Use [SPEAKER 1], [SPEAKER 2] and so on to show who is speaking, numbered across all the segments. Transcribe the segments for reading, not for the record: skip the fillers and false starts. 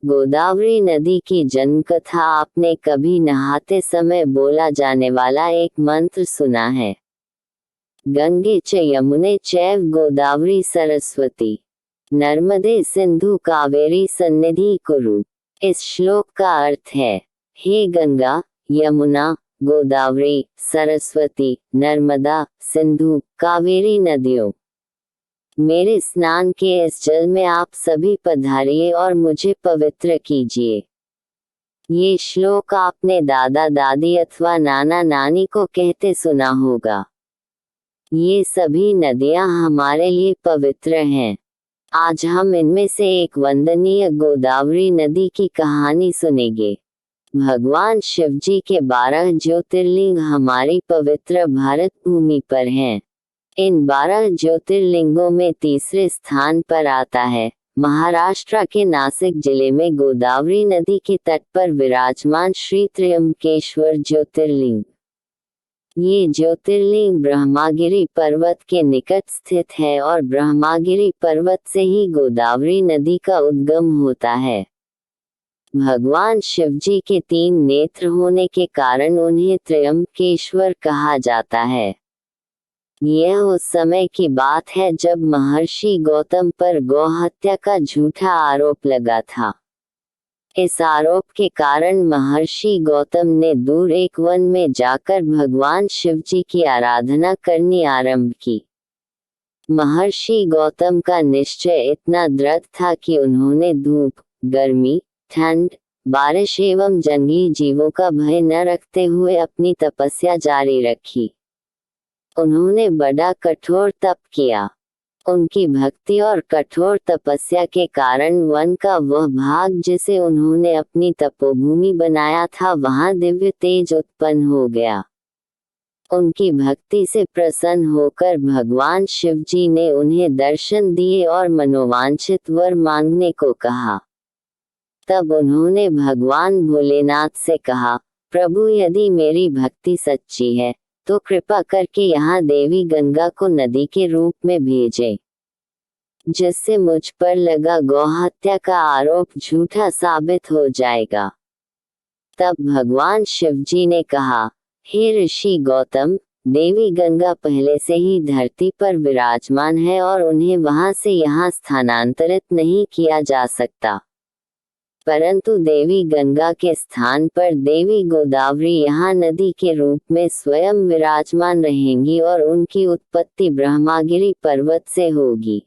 [SPEAKER 1] गोदावरी नदी की जन्म कथा आपने कभी नहाते समय बोला जाने वाला एक मंत्र सुना है। गंगे च यमुने चैव गोदावरी सरस्वती नर्मदे सिंधु कावेरी सन्निधि कुरु। इस श्लोक का अर्थ है, हे गंगा, यमुना, गोदावरी, सरस्वती, नर्मदा, सिंधु, कावेरी नदियों, मेरे स्नान के इस जल में आप सभी पधारिए और मुझे पवित्र कीजिए। ये श्लोक आपने दादा दादी अथवा नाना नानी को कहते सुना होगा। ये सभी नदियां हमारे लिए पवित्र हैं। आज हम इनमें से एक वंदनीय गोदावरी नदी की कहानी सुनेंगे। भगवान शिवजी के 12 ज्योतिर्लिंग हमारी पवित्र भारत भूमि पर हैं। इन 12 ज्योतिर्लिंगों में तीसरे स्थान पर आता है महाराष्ट्र के नासिक जिले में गोदावरी नदी के तट पर विराजमान श्री त्र्यंबकेश्वर ज्योतिर्लिंग। ये ज्योतिर्लिंग ब्रह्मागिरि पर्वत के निकट स्थित है और ब्रह्मागिरि पर्वत से ही गोदावरी नदी का उद्गम होता है। भगवान शिवजी के 3 नेत्र होने के कारण उन्हें त्र्यंबकेश्वर कहा जाता है। यह उस समय की बात है जब महर्षि गौतम पर गौहत्या का झूठा आरोप लगा था। इस आरोप के कारण महर्षि गौतम ने दूर एक वन में जाकर भगवान शिवजी की आराधना करनी आरंभ की। महर्षि गौतम का निश्चय इतना दृढ़ था कि उन्होंने धूप, गर्मी, ठंड, बारिश एवं जंगली जीवों का भय न रखते हुए अपनी तपस्या जारी रखी। उन्होंने बड़ा कठोर तप किया। उनकी भक्ति और कठोर तपस्या के कारण वन का वह भाग जिसे उन्होंने अपनी तपोभूमि बनाया था वहां दिव्य तेज उत्पन्न हो गया। उनकी भक्ति से प्रसन्न होकर भगवान शिवजी ने उन्हें दर्शन दिए और मनोवांछित वर मांगने को कहा। तब उन्होंने भगवान भोलेनाथ से कहा, प्रभु, यदि मेरी भक्ति सच्ची है तो कृपा करके यहाँ देवी गंगा को नदी के रूप में भेजें, जिससे मुझ पर लगा गौहत्या का आरोप झूठा साबित हो जाएगा। तब भगवान शिवजी ने कहा, हे ऋषि गौतम, देवी गंगा पहले से ही धरती पर विराजमान है और उन्हें वहां से यहाँ स्थानांतरित नहीं किया जा सकता, परंतु देवी गंगा के स्थान पर देवी गोदावरी यहाँ नदी के रूप में स्वयं विराजमान रहेंगी और उनकी उत्पत्ति ब्रह्मागिरि पर्वत से होगी।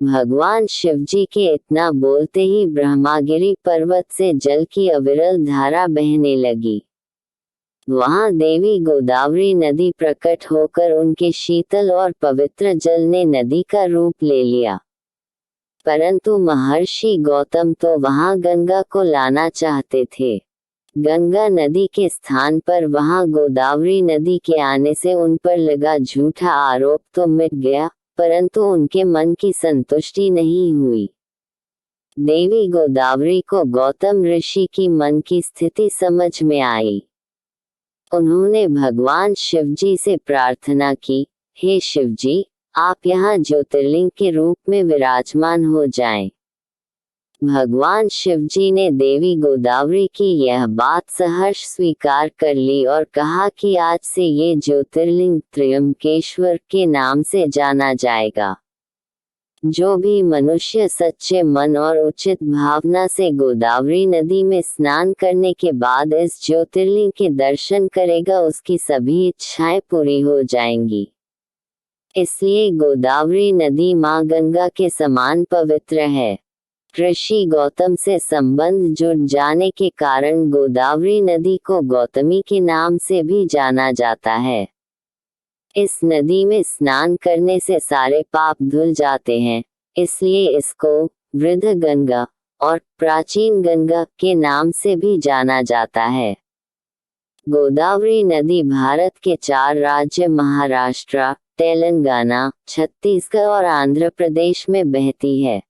[SPEAKER 1] भगवान शिवजी के इतना बोलते ही ब्रह्मागिरि पर्वत से जल की अविरल धारा बहने लगी। वहाँ देवी गोदावरी नदी प्रकट होकर उनके शीतल और पवित्र जल ने नदी का रूप ले लिया। परंतु महर्षि गौतम तो वहां गंगा को लाना चाहते थे। गंगा नदी के स्थान पर वहां गोदावरी नदी के आने से उन पर लगा झूठा आरोप तो मिट गया, परंतु उनके मन की संतुष्टि नहीं हुई। देवी गोदावरी को गौतम ऋषि की मन की स्थिति समझ में आई। उन्होंने भगवान शिवजी से प्रार्थना की, हे शिवजी, आप यहाँ ज्योतिर्लिंग के रूप में विराजमान हो जाएं। भगवान शिवजी ने देवी गोदावरी की यह बात सहर्ष स्वीकार कर ली और कहा कि आज से ये ज्योतिर्लिंग त्र्यंबकेश्वर के नाम से जाना जाएगा। जो भी मनुष्य सच्चे मन और उचित भावना से गोदावरी नदी में स्नान करने के बाद इस ज्योतिर्लिंग के दर्शन करेगा, उसकी सभी इच्छाएं पूरी हो जाएंगी। इसलिए गोदावरी नदी माँ गंगा के समान पवित्र है। ऋषि गौतम से संबंध जुड़ जाने के कारण गोदावरी नदी को गौतमी के नाम से भी जाना जाता है। इस नदी में स्नान करने से सारे पाप धुल जाते हैं, इसलिए इसको वृद्ध गंगा और प्राचीन गंगा के नाम से भी जाना जाता है। गोदावरी नदी भारत के 4 राज्य महाराष्ट्र, तेलंगाना, छत्तीसगढ़ और आंध्र प्रदेश में बहती है।